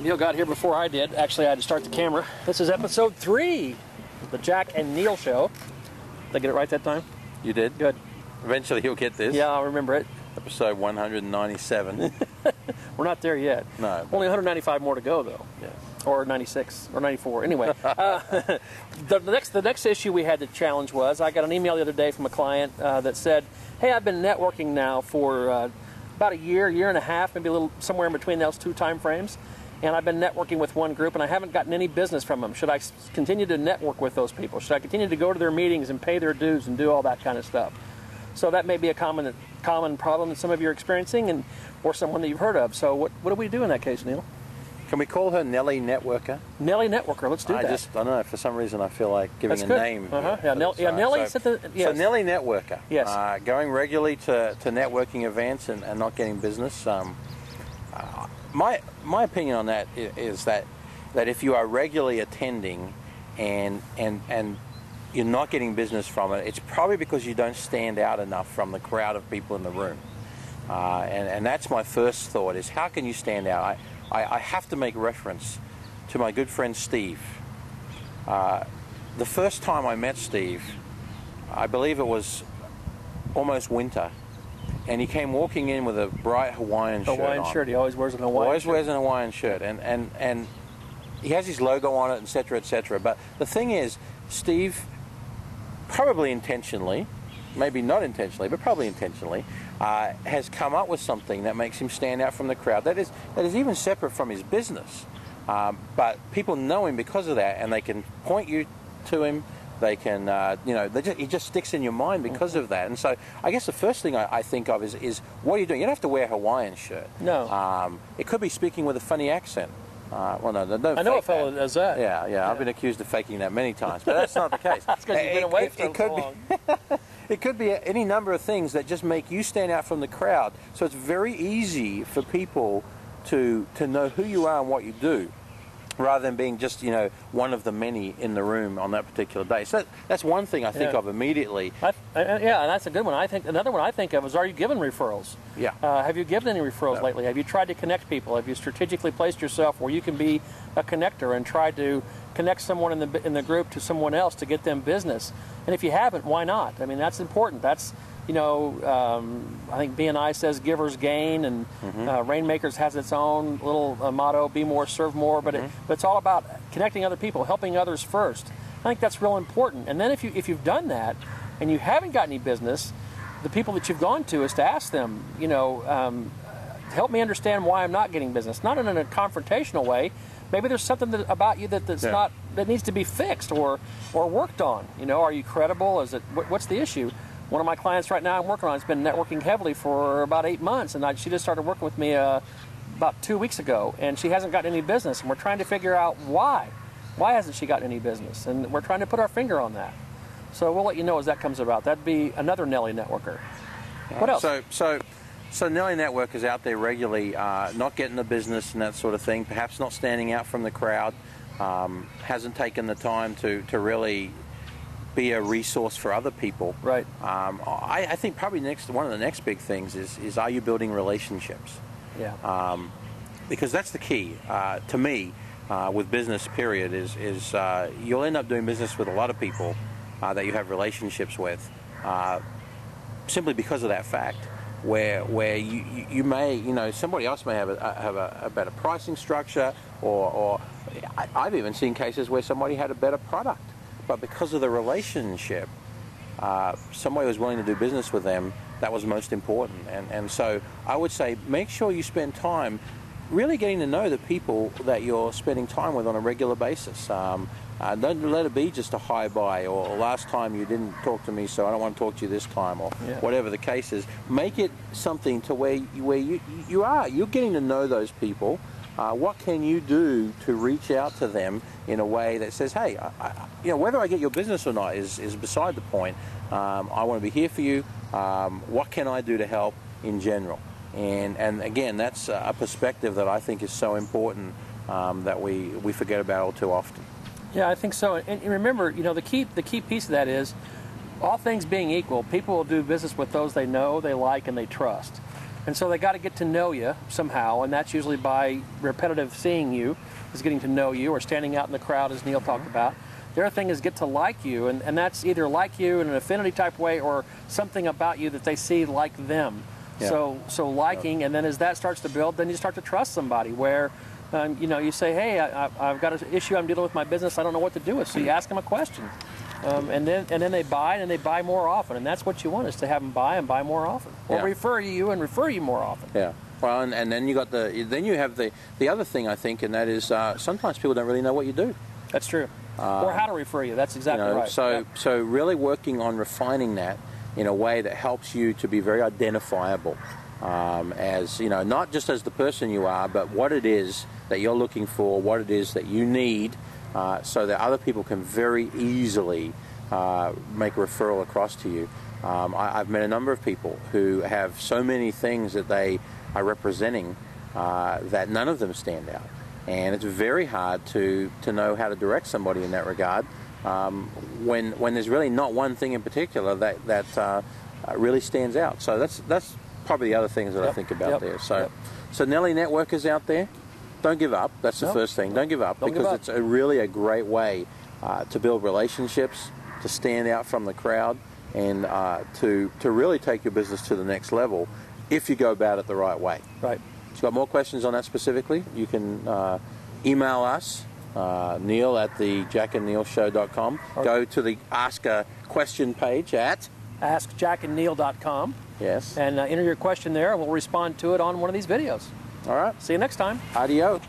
Neil got here before I did. Actually, I had to start the camera. This is episode 3 of the Jack and Neil Show. Did I get it right that time? You did? Good. Eventually you'll get this. Yeah, I'll remember it. Episode 197. We're not there yet. No. Only 195 more to go, though. Yeah. Or 96, or 94. Anyway, the next issue we had to challenge was, I got an email the other day from a client that said, hey, I've been networking now for about a year and a half, maybe a little somewhere in between those two time frames. And I've been networking with one group, and I haven't gotten any business from them. Should I continue to network with those people? Should I continue to go to their meetings and pay their dues and do all that kind of stuff? So that may be a common problem that some of you are experiencing, or someone that you've heard of. So what do we do in that case, Neil? Can we call her Nellie Networker? Nellie Networker, let's do that. I don't know, for some reason I feel like giving That's a good. name. Yeah, Nellie said that. Yes. So Nellie Networker. Yes. Going regularly to networking events and not getting business. My opinion on that is that if you are regularly attending and you're not getting business from it, it's probably because you don't stand out enough from the crowd of people in the room. And that's my first thought, is how can you stand out? I have to make reference to my good friend Steve. The first time I met Steve, I believe it was almost winter, and he came walking in with a bright Hawaiian shirt on. Shirt. He always wears an Hawaiian shirt. Wears an Hawaiian shirt, and he has his logo on it, etc., etc. But the thing is, Steve, probably intentionally, maybe not intentionally, but probably intentionally, has come up with something that makes him stand out from the crowd. That is even separate from his business. But people know him because of that, and they can point you to him. They can, he just sticks in your mind because of that. And so I guess the first thing I think of is what are you doing? You don't have to wear a Hawaiian shirt. No. It could be speaking with a funny accent. Well, no, I know a fellow that does that. Yeah. I've been accused of faking that many times, but that's not the case. That's because you've been away for so long. It could be any number of things that just make you stand out from the crowd. So it's very easy for people to know who you are and what you do, rather than being just, one of the many in the room on that particular day. So that's one thing I think of immediately. And that's a good one. I think another one I think of is, are you giving referrals? Yeah. Have you given any referrals lately? Have you tried to connect people? Have you strategically placed yourself where you can be a connector and try to connect someone in the group to someone else to get them business? And if you haven't, why not? I mean, that's important. That's, I think B&I says givers gain, and Rainmakers has its own little motto, be more, serve more, but it's all about connecting other people, helping others first. I think that's real important. And then if you've done that and you haven't got any business, the people that you've gone to is to ask them, help me understand why I'm not getting business. Not in a confrontational way. Maybe there's something about you that needs to be fixed or worked on. Are you credible? What's the issue? One of my clients right now I'm working on has been networking heavily for about 8 months, and she just started working with me about 2 weeks ago, and she hasn't gotten any business, and we're trying to figure out why. Why hasn't she gotten any business? And we're trying to put our finger on that. So we'll let you know as that comes about. That'd be another Nellie Networker. What else? So Nellie Network is out there regularly, not getting the business and that sort of thing, perhaps not standing out from the crowd, hasn't taken the time to really be a resource for other people. Right. I think probably one of the next big things is are you building relationships? Yeah. Because that's the key to me with business. Period. Is you'll end up doing business with a lot of people that you have relationships with, simply because of that fact. Where you may, somebody else may have a better pricing structure, or I've even seen cases where somebody had a better product, but because of the relationship, somebody was willing to do business with them. That was most important. And so I would say make sure you spend time really getting to know the people that you're spending time with on a regular basis. Don't let it be just a hi bye, or last time you didn't talk to me, so I don't want to talk to you this time, or whatever the case is. Make it something to where you're getting to know those people. What can you do to reach out to them in a way that says, hey, whether I get your business or not is beside the point. I want to be here for you. What can I do to help in general? And again, that's a perspective that I think is so important that we forget about all too often. Yeah, I think so. And remember, the key piece of that is, all things being equal, people will do business with those they know, they like, and they trust. And so they got to get to know you somehow, and that's usually by repetitive seeing you, is getting to know you, or standing out in the crowd, as Neil talked about. The other thing is get to like you, and that's either like you in an affinity type way or something about you that they see like them. Yeah. So liking, and then as that starts to build, then you start to trust somebody where, you know, you say, hey, I've got an issue I'm dealing with my business, I don't know what to do with. So you ask them a question. And then they buy, and they buy more often, and that's what you want, is to have them buy and buy more often, or refer you and refer you more often. Yeah. Well, and then you have the other thing, I think, and that is sometimes people don't really know what you do. That's true. Or how to refer you. That's exactly right. So really working on refining that in a way that helps you to be very identifiable, as, you know, not just as the person you are, but what it is that you're looking for, what it is that you need. So that other people can very easily make a referral across to you. I've met a number of people who have so many things that they are representing that none of them stand out. And it's very hard to know how to direct somebody in that regard when there's really not one thing in particular that really stands out. So that's probably the other things that I think about there. So Nellie Networkers out there, don't give up. That's the first thing. Don't give up, because it's really a great way to build relationships, to stand out from the crowd, and to really take your business to the next level if you go about it the right way. Right. If you've got more questions on that specifically, you can email us, Neil at the jackandneilshow.com. Go to the Ask a Question page at askjackandneil.com. Yes. And enter your question there, and we'll respond to it on one of these videos. All right. See you next time. Adios.